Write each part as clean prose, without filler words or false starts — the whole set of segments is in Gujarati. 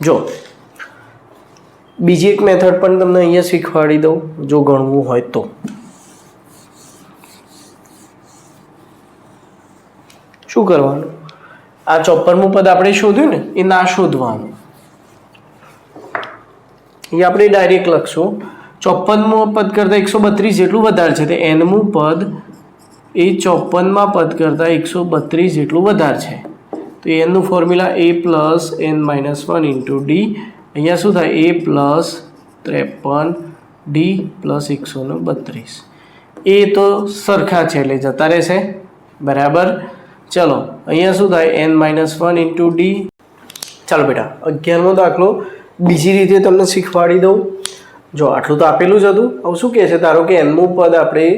જો બીજી એક મેથડ પણ તમને અહીંયા શીખવાડી દઉં, જો ગણવું હોય તો. શું કરવાનું? આ 54મું પદ આપણે શોધ્યું ને, એ ના શોધવાનું. એ આપણે ડાયરેક્ટ લખશું 54મું પદ કરતાં 132 જેટલું વધારે છે, તો nમું પદ એ 54માં પદ કરતાં 132 જેટલું વધારે છે. તો એનનું formula a plus n minus 1 into D. અહીંયા શું થાય? a plus 53 D plus 132. એ તો સરખા છે એટલે જતા રહેશે. બરાબર. ચલો અહીંયા શું થાય? n minus 1 into D. ચાલો બેટા 11મો દાખલો બીજી રીતે તમને શીખવાડી દઉં. જો આટલું તો આપેલું જ હતું. હવે શું કહે છે? ધારો કે nમું પદ આપણે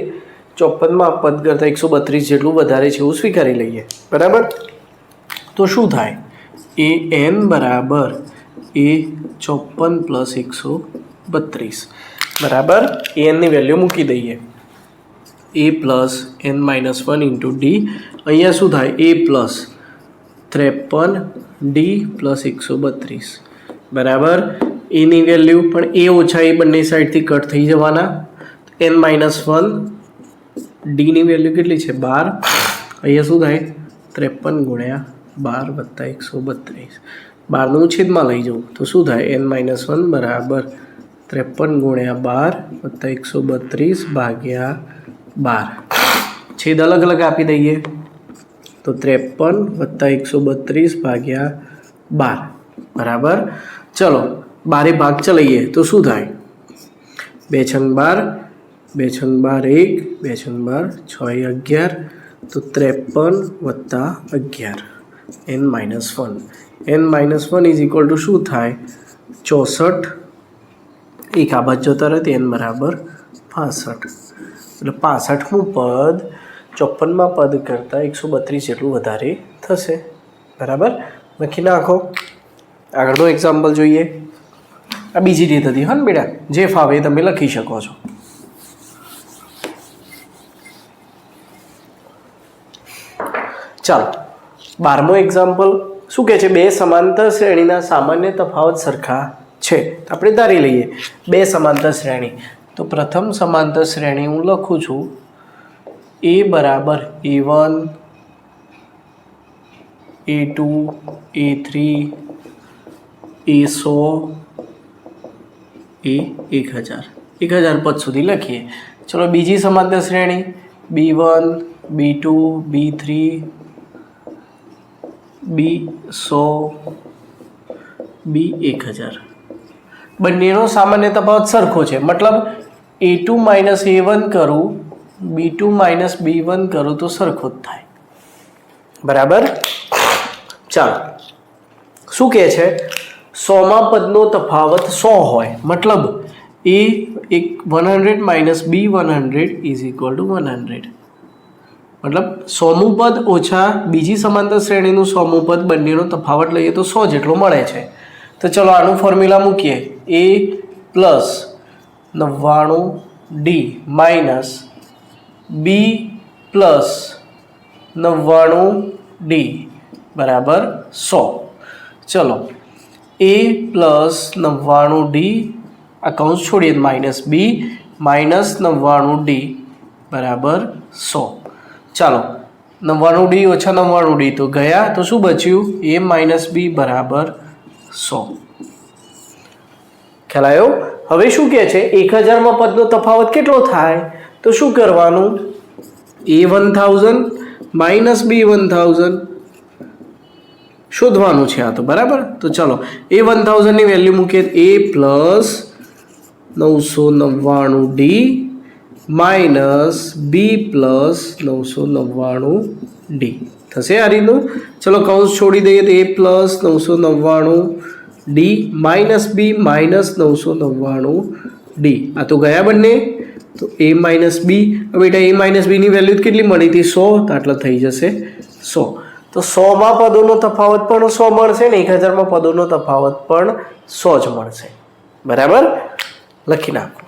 54માં પદ કરતાં 132 જેટલું વધારે છે એવું સ્વીકારી લઈએ. બરાબર. તો શું થાય? એ n બરાબર એ 54 પ્લસ 132. બરાબર. એ nની વેલ્યુ મૂકી દઈએ. a plus n minus 1 into D. અહીંયા શું થાય? a plus 53 D plus 132. બરાબર. એની વેલ્યુ પણ એ ઓછા એ બંને સાઈડથી કટ થઈ જવાના. n માઇનસ 1 ડીની વેલ્યુ કેટલી છે? 12. અહીંયા શું થાય? 53 ગુણ્યા 12 વત્તા 132. 12નું છેદમાં લઈ જવું તો શું થાય? n માઇનસ 1 બરાબર 53 ગુણ્યા 12 વત્તા 132 ભાગ્યા 12. છેદ અલગ અલગ આપી દઈએ તો 53 વત્તા 132 ભાગ્યા 12. બરાબર. ચલો 12 ભાગ ચલાવીએ તો શું થાય? 2 છંગ 12, 2 છંગ 12 1, 2 છંગ 12 6 11. તો 53 વત્તા 11 n minus 1. n minus 1 is equal to શું થાય? 64. એક આ બાજુ જતા રહે n બરાબર 65. એટલે 65મું પદ 54માં પદ કરતાં 132 જેટલું વધારે થશે. બરાબર. લખી નાખો. આગળનો એક્ઝામ્પલ જોઈએ. આ બીજી રીત હતી. હા બેટા, જે ફાવે તમે લખી શકો છો. ચાલો 12મો એક્ઝામ્પલ શું કહે છે? બે સમાંતર શ્રેણીના સામાન્ય તફાવત સરખા છે. આપણે ધારી લઈએ બે સમાંતર શ્રેણી. તો પ્રથમ સમાંતર શ્રેણી હું લખું છું a બરાબર a1 a2 a3 a100 a1000 1000 પદ સુધી લખીએ. ચલો બીજી સમાંતર શ્રેણી b1 b2 b3 b100 b1000. બંનેનો સામાન્ય તફાવત સરખો છે. મતલબ a2 માઇનસ a1 કરું, b2 માઇનસ b1 કરું તો સરખો જ થાય. બરાબર. ચાલો શું કહે છે? 100માં પદનો તફાવત 100 હોય. મતલબ એ 100 minus b100 is equal to 100. મતલબ 100મું પદ ઓછા બીજી સમાંતર શ્રેણીનું 100મું પદ બંનેનો તફાવત લઈએ તો 100 જેટલો મળે છે. તો ચલો આનું ફોર્મ્યુલા મૂકીએ. a plus 99 D minus B plus 99 D બરાબર 100. ચલો a પ્લસ 99 ડી આ કૌંસ છોડીએ માઇનસ બી માઇનસ 99 ડી બરાબર 100. ચાલો 99 ડી ઓછા 99 ડી તો ગયા. તો શું બચ્યું? a માઇનસ બી બરાબર 100. ખ્યાલ આવ્યો? હવે શું કહે છે? 1000માં પદનો તફાવત કેટલો થાય? તો શું કરવાનું? a 1000 માઇનસ b 1000 શોધવાનું છે આ તો. બરાબર. તો ચલો a 1000ની વેલ્યુ મૂકીએ. a plus 999 D minus B plus 999 D થશે આ રીતનું. ચલો કૌંસ છોડી દઈએ તો a plus 999 D minus B minus 999 D. આ તો ગયા બંને. તો a માઇનસ બી. બેટા a માઇનસ બીની વેલ્યુ કેટલી મળી હતી? 100. તો આટલા થઈ જશે 100. તો 100માં પદોનો તફાવત પણ 100 મળશે ને 1000માં પદોનો તફાવત પણ 100 જ મળશે. બરાબર. લખી નાખો.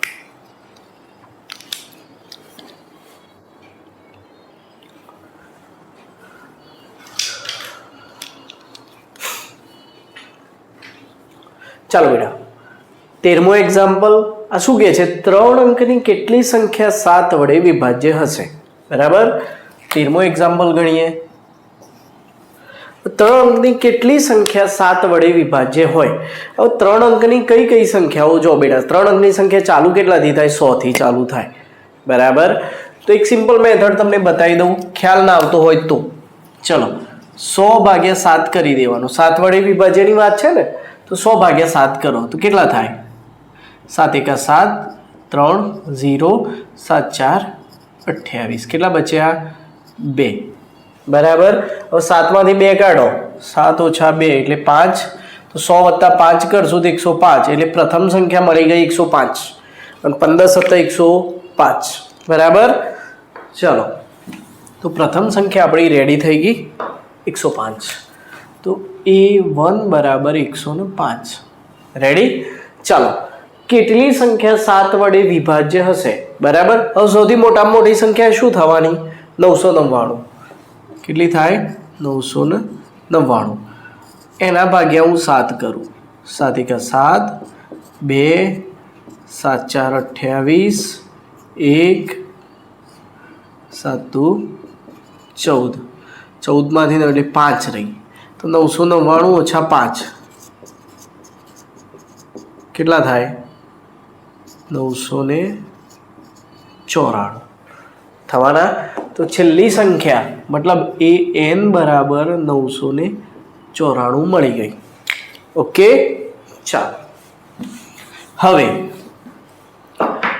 ચાલો બેટા 13મો એક્ઝામ્પલ આ શું કહે છે 3 અંકની કેટલી સંખ્યા 7 વડે વિભાજ્ય હશે બરાબર 13મો એક્ઝામ્પલ ગણીએ 3 અંકની કેટલી સંખ્યા 7 વડે વિભાજ્ય હોય હવે 3 અંકની કઈ કઈ સંખ્યાઓ જો બેટા 3 અંકની સંખ્યા ચાલુ કેટલાથી થાય 100 થી ચાલુ થાય બરાબર તો એક સિમ્પલ મેથડ તમને બતાવી દઉં ખ્યાલ ના આવતો હોય તો ચલો 100 ભાગ્યા 7 કરી દેવાનું 7 વડે વિભાજ્યની વાત છે ને તો 100 ભાગ્યા 7 કરો તો કેટલા થાય 7 એકા 7 3 0 7 4 28 કેટલા બચ્યા 2 બરાબર હવે 7 માંથી 2 કાઢો 7 ઓછા 2 એટલે 5 તો 100 વત્તા 5 કરશું તો 105 એટલે પ્રથમ સંખ્યા મળી ગઈ 105 અને 15 સત્તા 105 બરાબર ચલો તો પ્રથમ સંખ્યા આપણી રેડી થઈ ગઈ 105 તો A1 બરાબર 105 રેડી ચાલો કેટલી સંખ્યા 7 વડે વિભાજ્ય હશે બરાબર હવે સૌથી મોટામાં મોટી સંખ્યા શું થવાની 999 કેટલી થાય 999 એના ભાગ્યા હું 7 કરું 7 એકા 7 2 7 4 28 1 7 2 14 14માંથી એટલે 5 રહી તો 999 ઓછા 5 કેટલા થાય 994 થવાના તો છેલ્લી સંખ્યા મતલબ an બરાબર 994 મળી ગઈ ઓકે ચાલો હવે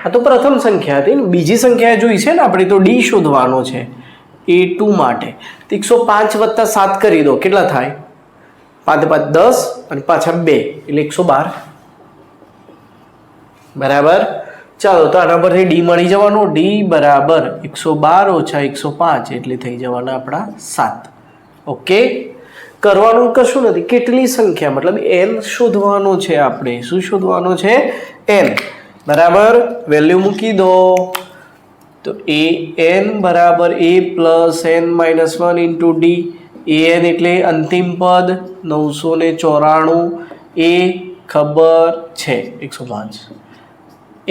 આ તો પ્રથમ સંખ્યા હતી ને બીજી સંખ્યા જોઈ છે ને આપણે તો d શોધવાનો છે A2 માટે 105 વત્તા 7 કરી દો કેટલા થાય 5 5 10 અને પાછા 2 એટલે 112 બરાબર ચાલો તો આના પરથી d મળી જવાનો d બરાબર 112 ઓછા 105 એટલે થઈ જવાના આપણા 7 ઓકે કરવાનું કશું નથી કેટલી સંખ્યા મતલબ n શોધવાનો છે આપણે શું શોધવાનો છે n બરાબર વેલ્યુ મૂકી દો તો an બરાબર a plus n minus 1 into d an એટલે અંતિમ પદ 994 a ખબર છે 105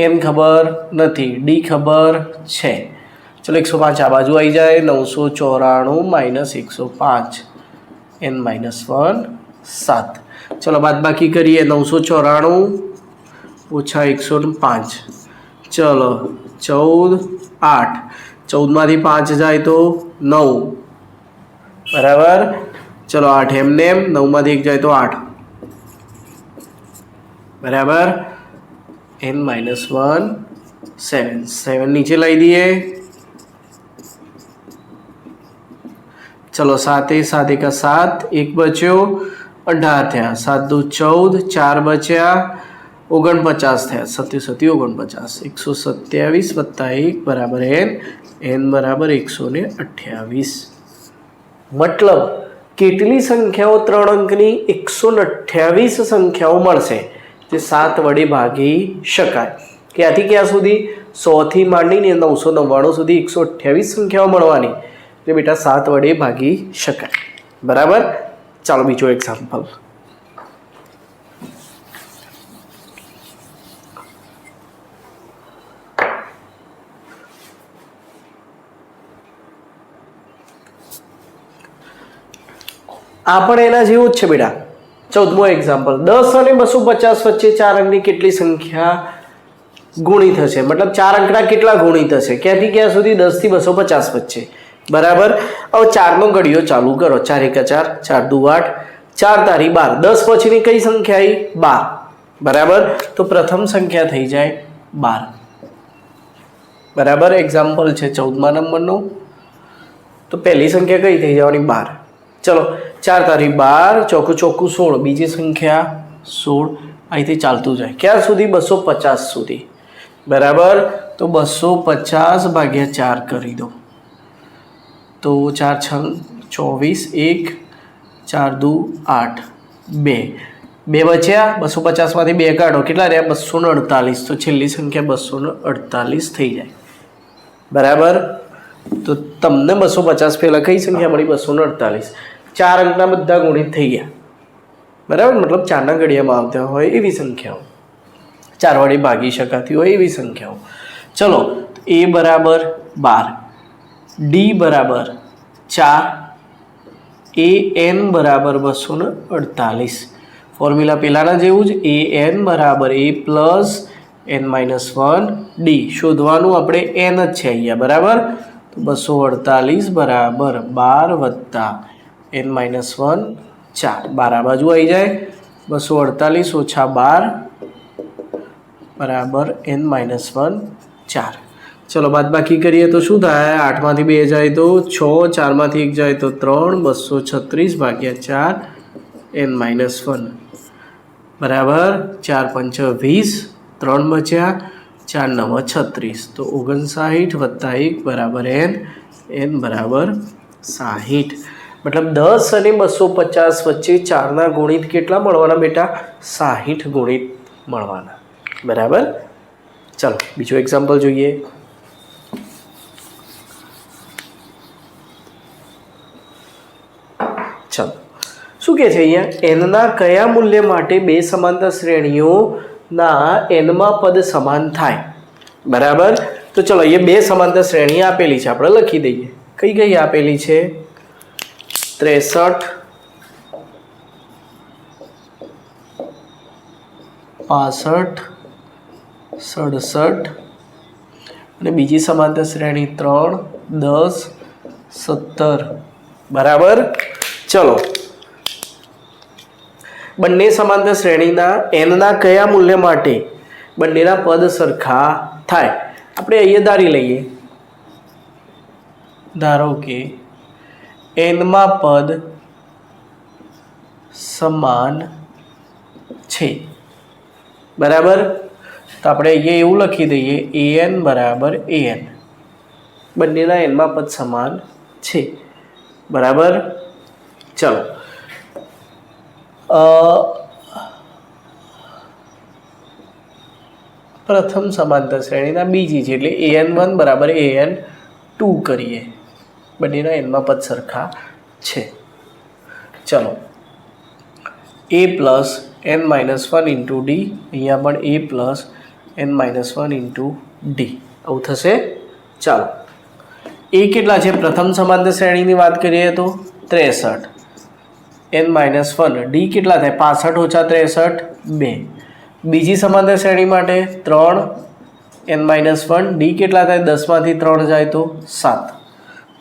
n ખબર નથી d ખબર છે ચલો 105 આ બાજુ આવી જાય 994 માઇનસ 105 n માઇનસ 1 7 ચલો બાદ બાકી કરીએ 994 ઓછા 105 ચલો 14 8 14માંથી 5 જાય તો 9 બરાબર ચલો 8 એમને 9માંથી 1 જાય તો 8 બરાબર n માઇનસ 1 7 નીચે લઈ દઈએ ચલો 7 7 એકા 7 1 બચ્યો 18 થયા 7 2 14 4 બચ્યા 49 થયા 7 7 49 127 વત્તા 1 બરાબર n બરાબર 128 મતલબ કેટલી સંખ્યાઓ 3 અંકની 128 સંખ્યાઓ મળશે જે 7 વડે ભાગી શકાય ક્યાંથી ક્યાં સુધી 100 થી માંડીને 999 સુધી 128 સંખ્યાઓ મળવાની જે બેટા 7 વડે ભાગી શકાય બરાબર ચાલો બીજો એક્ઝામ્પલ આ પણ એના જેવું જ છે બેટા 14મો એક્ઝામ્પલ 10 અને 250 વચ્ચે 4 અંકની કેટલી સંખ્યા ગુણી થશે મતલબ 4 અંકના કેટલા ગુણી થશે ક્યાંથી ક્યાં સુધી 10 થી 250 વચ્ચે બરાબર હવે 4 નો ઘડિયો ચાલુ કરો 4 એકા 4 4 દુ 8 4 તારી 12 10 પછીની કઈ સંખ્યા આવી 12 બરાબર તો પ્રથમ સંખ્યા થઈ જાય 12 બરાબર એક્ઝામ્પલ છે 14મા નંબરનું તો પહેલી સંખ્યા કઈ થઈ જવાની 12 ચલો 4 તારી 12 ચોકું ચોકું 16 બીજી સંખ્યા 16 અહીંથી ચાલતું જાય ક્યાં સુધી 250 સુધી બરાબર તો 250 ભાગ્યા 4 કરી દો તો 4 6 24 1 4 દુ 8 2 બચ્યા 250 માંથી 2 કાઢો કેટલા રહ્યા 248 તો છેલ્લી સંખ્યા 248 થઈ જાય બરાબર તો તમને 250 પહેલા કઈ સંખ્યા મળી 248 4 અંકના બધા ગુણિત થઈ ગયા બરાબર, મતલબ 4ના ઘડિયામાં આવતા હોય એવી સંખ્યાઓ, 4 વડે ભાગી શકાતી હોય એવી સંખ્યાઓ. ચલો, a બરાબર 12, d બરાબર 4, an બરાબર 248. ફોર્મ્યુલા પહેલાના જેવું જ, an બરાબર a plus n minus 1 d. શોધવાનું આપણે n જ છે અહીંયા, બરાબર. તો 248 બરાબર 12 વત્તા n માઇનસ 1 4, 12 આ બાજુ આવી જાય. 248 ઓછા 12 બરાબર n માઇનસ 1 4. ચલો બાદ બાકી કરીએ તો શું થાય? 8માંથી 2 જાય તો 6, 4માંથી 1 જાય તો 3, 236 ભાગ્યા 4 n માઇનસ 1 બરાબર 4 5 20, 3 બચ્યા, 4 9 36. તો 59 વત્તા 1 બરાબર n બરાબર 60. મતલબ 10 અને 250 વચ્ચે 4ના ગુણિત કેટલા મળવાના બેટા? 60 ગુણિત મળવાના. બરાબર. ચાલો બીજો એક્ઝામ્પલ જોઈએ. ચાલો શું કહે છે અહીંયા? એનના કયા મૂલ્ય માટે બે સમાંતર શ્રેણીઓના એનમાં પદ સમાન થાય? બરાબર. તો ચલો અહીંયા બે સમાંતર શ્રેણી આપેલી છે, આપણે લખી દઈએ. કઈ કઈ આપેલી છે? 63, 65, 67 અને બીજી સમાંતર શ્રેણી 3, 10, 17. બરાબર. ચલો બંને સમાંતર શ્રેણીના એનના કયા મૂલ્ય માટે બંનેના પદ સરખા થાય? આપણે અહીંયા ધારી લઈએ. ધારો કે એનમાં પદ સમાન છે. બરાબર. તો આપણે અહીંયા એવું લખી દઈએ an બરાબર an. બંનેના એનમાં પદ સમાન છે. બરાબર. ચલો પ્રથમ સમાંતર શ્રેણીના બીજી છે એટલે an1 બરાબર an2 કરીએ. બંનેના એનમાં પદ સરખા છે. ચલો a plus n minus 1 into D, અહીંયા પણ a plus n minus 1 into D આવું થશે. ચાલો એ કેટલા છે? પ્રથમ સમાંતર શ્રેણીની વાત કરીએ તો 63, n માઇનસ 1, ડી કેટલા થાય? 65 ઓછા 63 2. બીજી સમાંતર શ્રેણી માટે 3, n માઇનસ 1, ડી કેટલા થાય? 10માંથી 3 જાય તો 7.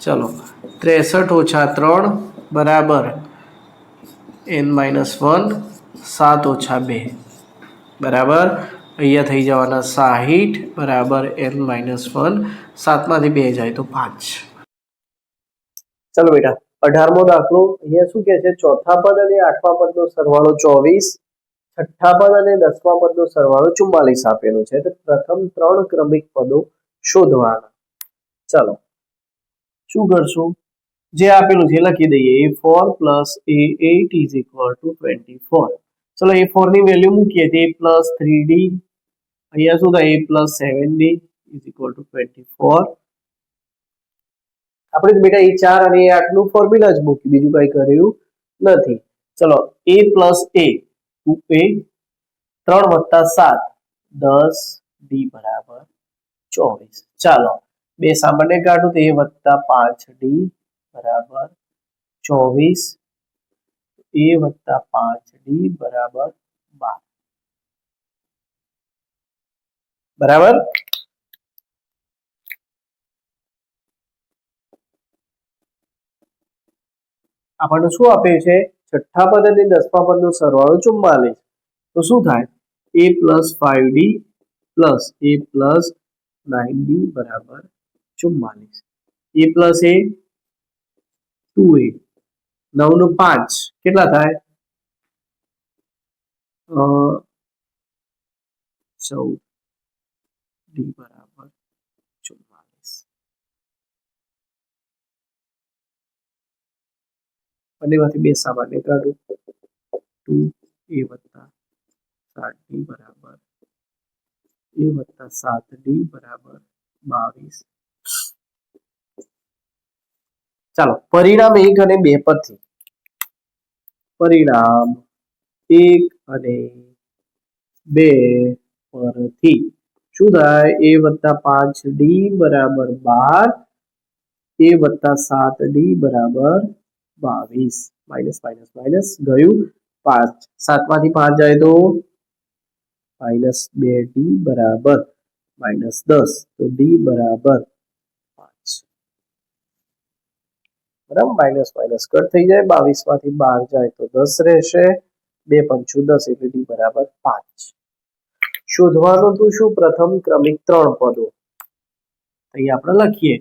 ચલો 63 ઓછા 3 બરાબર n માઇનસ 1, 7 ઓછા 2 બરાબર અહીંયા થઈ જવાના 60 બરાબર n માઇનસ 1, 7માંથી 2 જાય તો 5. ચલો બેટા 18મો દાખલો. અહીંયા શું કહે છે? ચોથા પદ અને 8મા પદનો સરવાળો 24, છઠ્ઠા પદ અને 10મા પદનો સરવાળો 44 આપેલો છે. તો પ્રથમ 3 ક્રમિક પદો શોધવાના. ચલો શું કરશું? જે આપેલું છે લખી દઈએ. a4 plus a8 is equal to 24. ચલો a4 ની વેલ્યુ મૂકીએ તો a પ્લસ 3d, અહીંયા શું થાય? a plus 7d is equal to 24. આપણે બેટા a4 અને a8 નું ફોર્મ્યુલા જ મૂકી, બીજું કઈ કર્યું નથી. ચલો a પ્લસ a 2a, 3 વત્તા 7 10, d બરાબર 24. ચાલો બે સામાન્ય કાઢું તો a વત્તા 5d બરાબર 24, a વત્તા 5d બરાબર 12. બરાબર. આપણને શું આપ્યું છે? છઠ્ઠા પદ અને 10મા પદનો સરવાળો 44. તો શું થાય? a plus 5d plus a plus 9d બરાબર 44. a પ્લસ a 2a, 9 નું 5 કેટલા થાય? 14d બરાબર 44. બંનેમાંથી બે સામાન્ય કાઢું. 2a વત્તા 7d બરાબર a વત્તા 7d બરાબર 22. ચાલો પરિણામ 1 અને 2 પરથી પરિણામ 1 અને 2 પરથી શું થાય a + 5d બરાબર 12 a + 7d બરાબર 22 માઇનસ માઇનસ માઇનસ ગયું 5 7 માંથી 5 જાય તો -2d બરાબર -10 તો d બરાબર 5 બરાબર માઇનસ માઇનસ કટ થઈ જાય 22 માંથી 12 જાય તો 10 રહેશે 2 × 10 એટલે d બરાબર 5 શોધવાનું તો શું પ્રથમ ક્રમિક 3 પદો અહીં આપણે લખીએ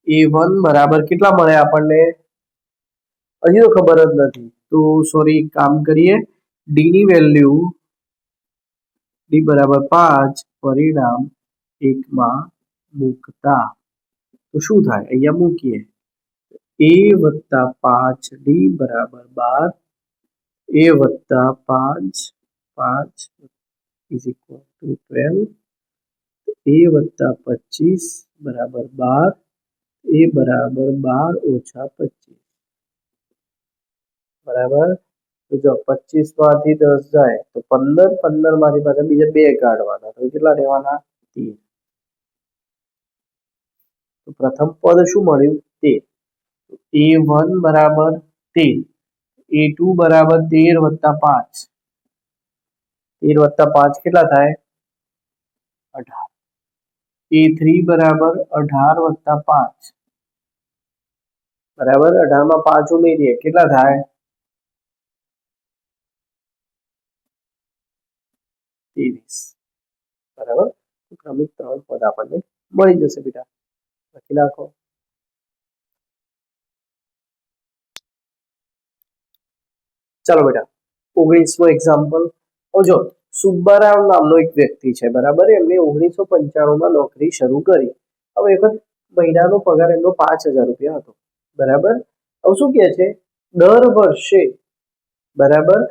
a1 બરાબર કેટલા મળે આપણને હજી તો ખબર જ નથી તો સોરી કામ કરીએ d ની વેલ્યુ d બરાબર 5 પરિણામ 1 માં મૂકતા તો શું થાય અહીંયા મૂકીએ a + 5d બરાબર 12 a + 5 5 is equal to 12 a + 25 બરાબર 12 a બરાબર 12 - 25 બરાબર તો જો 25 માંથી 10 જાય તો 15 15 માંથી પાછા બીજા 2 કાઢવાના તો કેટલા રહેવાના 13 તો પ્રથમ પદ શું મળ્યું 13 a1 બરાબર 13 a2 બરાબર 13 + 5 13 + 5 કેટલા થાય 18 a3 બરાબર 18 + 5 બરાબર 18 માં 5 ઉમેરીએ કેટલા થાય 23 બરાબર ક્રમિક 3 પદ આપણને મળી જશે બેટા લખી નાખો ચાલો બેટા 19મો એક્ઝામ્પલ જો સુબ્બારાવ નામનો એક વ્યક્તિ છે બરાબર એમને 1995 માં નોકરી શરૂ કરી હવે એક મહિનાનો પગાર એમનો 5000 રૂપિયા હતો બરાબર હવે શું કહે છે દર વર્ષે બરાબર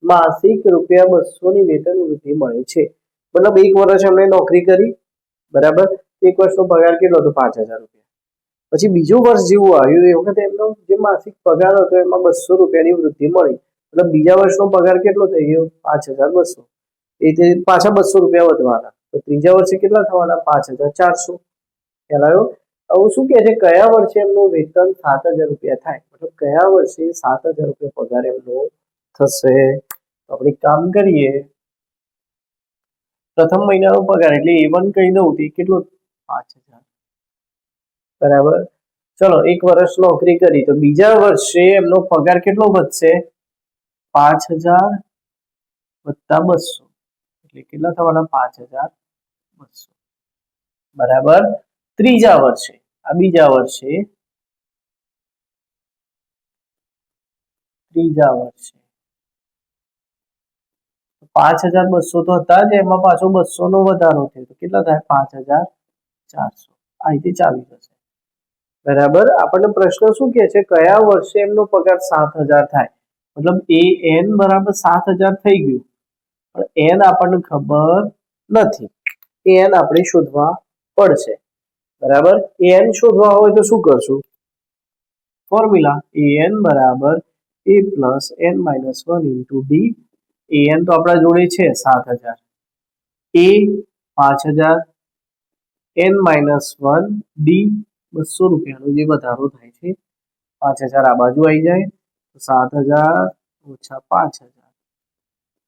માસિક રૂપિયા 200 ની વેતન વૃદ્ધિ મળે છે મતલબ એક વર્ષ એમણે નોકરી કરી બરાબર એક વર્ષનો પગાર કેટલો હતો 5000 રૂપિયા પછી બીજું વર્ષ જેવું આવ્યું એ વખતે એમનો જે માસિક પગાર હતો એમાં 200 રૂપિયાની વૃદ્ધિ મળી મતલબ બીજા વર્ષનો પગાર કેટલો થઈ ગયો 5200 એ પાછા 200 રૂપિયા વધવાના તો ત્રીજા વર્ષે કેટલા થવાના 5400 ખ્યાલ આવ્યો હવે શું કહે છે કયા વર્ષે એમનું વેતન 7000 રૂપિયા થાય મતલબ કયા વર્ષે 7000 રૂપિયા પગાર એમનો થશે આપણે કામ કરીએ પ્રથમ મહિનાનો પગાર એટલે A1 કહી દઉં તો કેટલો 5000 બરાબર ચલો એક વર્ષ નોકરી કરી તો બીજા વર્ષે એમનો પગાર કેટલો વધશે 5000 + 200 એટલે કેટલા થવાના 5200 બરાબર ત્રીજા વર્ષે આ બીજા વર્ષે ત્રીજા વર્ષે 5200 તો હતા જ એમાં પાછો 200 નો વધારો થયો તો કેટલા થાય 5400 આ રીતે ચાલી જશે બરાબર આપણને પ્રશ્ન શું કહે છે કયા વર્ષે એમનો પગાર 7000 થાય મતલબ an બરાબર 7000 થઈ ગયું પણ n આપણને ખબર નથી an આપણે શોધવા પડશે બરાબર an શોધવા હોય તો શું કરશું ફોર્મ્યુલા an બરાબર a + n - 1 * d an તો આપણા જોડે છે 7000 a 5000 n - 1 d 200 રૂપિયાનો જે વધારો થાય છે 5000 આ બાજુ આવી જાય તો 7000 - 5000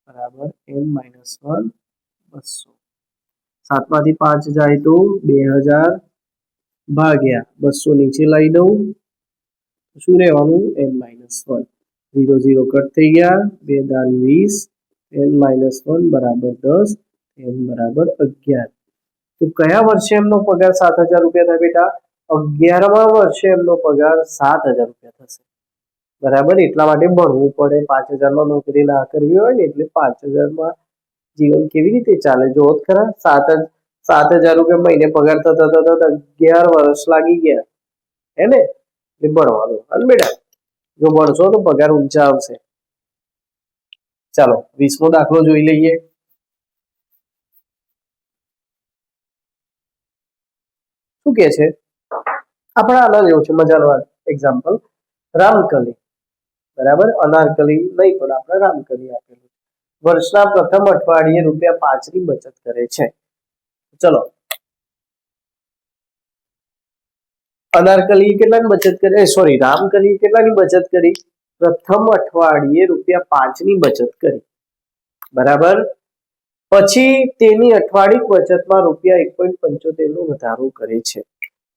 બરાબર n - 1 200 7 માંથી 5 જાય તો 2000 ભાગ્યા 200 નીચે લઈ દઉં શું રહેવાનું n - 1 0 0 કટ થઈ ગયા 2 * 20 n - 1 બરાબર 10 n બરાબર 11 તો કયા વર્ષે એમનો પગાર 7000 રૂપિયા થાય બેટા 11મા વર્ષે એમનો પગાર 7000 રૂપિયા થશે બરાબર એટલા માટે ભણવું પડે 5000 માં નોકરી ના કરવી હોય ને એટલે 5000 માં જીવન કેવી રીતે ચાલે જો ખરા 7000 રૂપિયા મહિને પગાર થતા 11 વર્ષ લાગી ગયા હે ને એટલે ભણવાનું અને બેટા જો ભણશો તો પગાર ઊંચા આવશે ચાલો 20મો દાખલો જોઈ લઈએ શું કે છે આપણે આના જેવું છે મજાનો એક્ઝામ્પલ રામકલી બરાબર અનારકલી નહીં પણ આપણે રામકલી આપેલું વર્ષના પ્રથમ અઠવાડિયે ₹5 ની બચત કરે છે. ચલો, અનારકલી કેટલાની બચત કરી? સોરી, રામકલી કેટલાની બચત કરી? પ્રથમ અઠવાડિયે ₹5 ની બચત કરી. બરાબર. પછી તેની અઠવાડિક બચતમાં ₹1.75 નો વધારો કરે છે.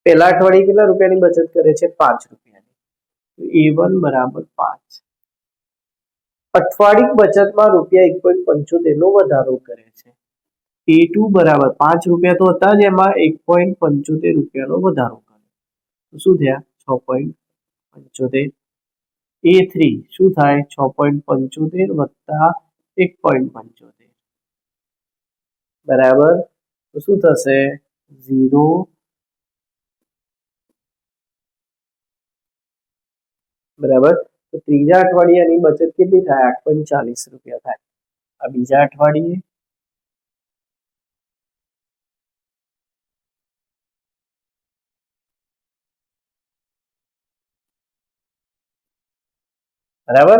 પહેલા અઠવાડિયે કેટલા રૂપિયાની બચત કરે છે? ₹5. A1 બરાબર 5. અઠવાડિક બચતમાં ₹1.75 નો વધારો કરે છે. A2 બરાબર ₹5 તો હતા જ, એમાં ₹1.75 નો વધારો કરે. શું થયા? 6.75. A3 શું થાય? 6.75 વત્તા 1.75 બરાબર. તો શું થશે? 0. બરાબર. તો ત્રીજા અઠવાડિયે એની બચત કેટલી થાય? ₹8.40 થાય. આ બીજા અઠવાડિયે બરાબર.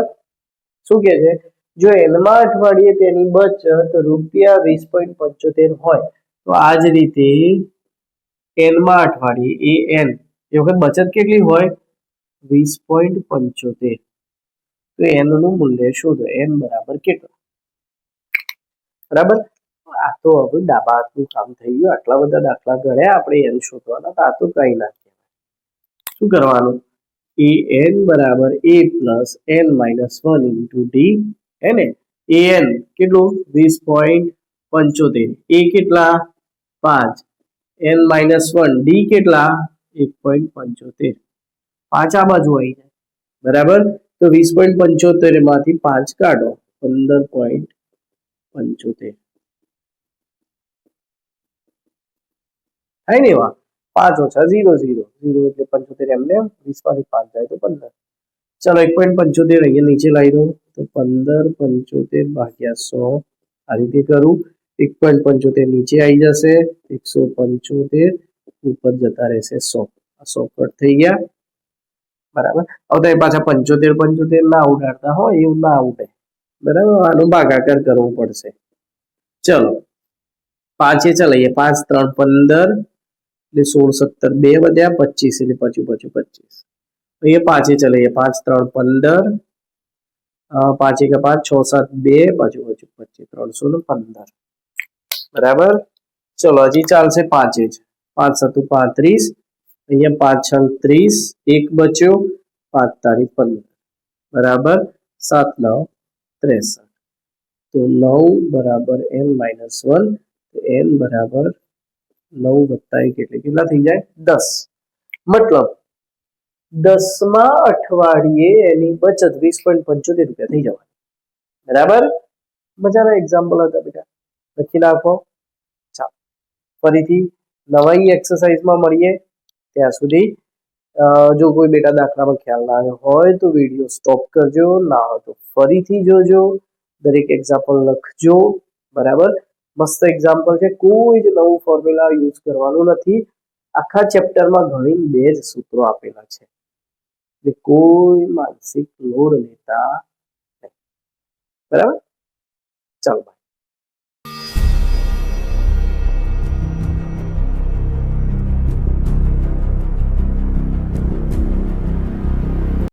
શું કે છે? જો એનમા અઠવાડિયે તેની બચત ₹20.75 હોય, તો આ જ રીતે એનમા અઠવાડિયે એન એ વખત બચત કેટલી હોય? 20.75. તો એન નું મૂલ્ય શોધો. એન બરાબર કેટલું? બરાબર. આ તો હવે ડાબા હાથનું કામ થઈ ગયું. આટલા બધા દાખલા ગણ્યા આપણે એન શોધવાના. આ તો કઈ ના કહેવાય. શું કરવાનું? an બરાબર a plus n minus 1 into D. હે ને? an કેટલું? 20.75. a કેટલા? 5. n માઇનસ 1 ડી કેટલા? 1.75. 5 આ બાજુ આવી જાય. બરાબર. તો 20.75 માંથી 5 કાઢો, 15.75 થાય ને? એવા 5 ઓછા 0 0 0 એટલે 75 એમને 20 માંથી 5 જાય તો 15. ચલો 1.75 અહીંયા નીચે લાવી દો. તો 15.75 ભાગ્યા 100 આ રીતે કરું. 1.75 નીચે આવી જશે. 175 ઉપર જતા રહેશે 100. 100 કટ થઈ ગયા. બરાબર. હવે તો પાછા 75 ના ઉડાડતા હોય એવું ના ઉડે. બરાબર. આનું ભાગાકાર કરવું પડશે. ચલો 5 ચલાવીએ. 5 3 15 એટલે 16 17 2 વધ્યા 25 એટલે પાછું 25. અહીંયા 5 ચલાવીએ. 5 3 15 5 1 5 6 7 2 પાછું 25 315. બરાબર. ચલો હજી ચાલશે 5 જ. 5 7 35. અહીંયા 5 6 30. 1 બચ્યો. 5 તારીખ 15. બરાબર. 7 9 63. તો 9 બરાબર n માઇનસ 1. n બરાબર 9 વત્તા 1 એટલે કેટલા થઈ જાય? 10. મતલબ 10મા અઠવાડિયે એની બચત ₹20.75 થઈ જવાની. બરાબર. મજાના એક્ઝામ્પલ હતા બેટા. લખી નાખો. ચાલો ફરીથી નવી એક્સરસાઇઝમાં મળીએ. ત્યાં સુધી જો કોઈ બેટા દાખલામાં ખ્યાલ ના આવ્યો હોય તો વિડીયો સ્ટોપ કરજો. ના હોય તો ફરીથી જોજો. દરેક એક્ઝામ્પલ લખજો. બરાબર. મસ્ત એક્ઝામ્પલ છે. કોઈ જ નવું ફોર્મ્યુલા યુઝ કરવાનું નથી. આખા ચેપ્ટરમાં ઘણી બે જ સૂત્રો આપેલા છે. એટલે કોઈ માનસિક લોડ લેતા નહીં. બરાબર. ચાલો.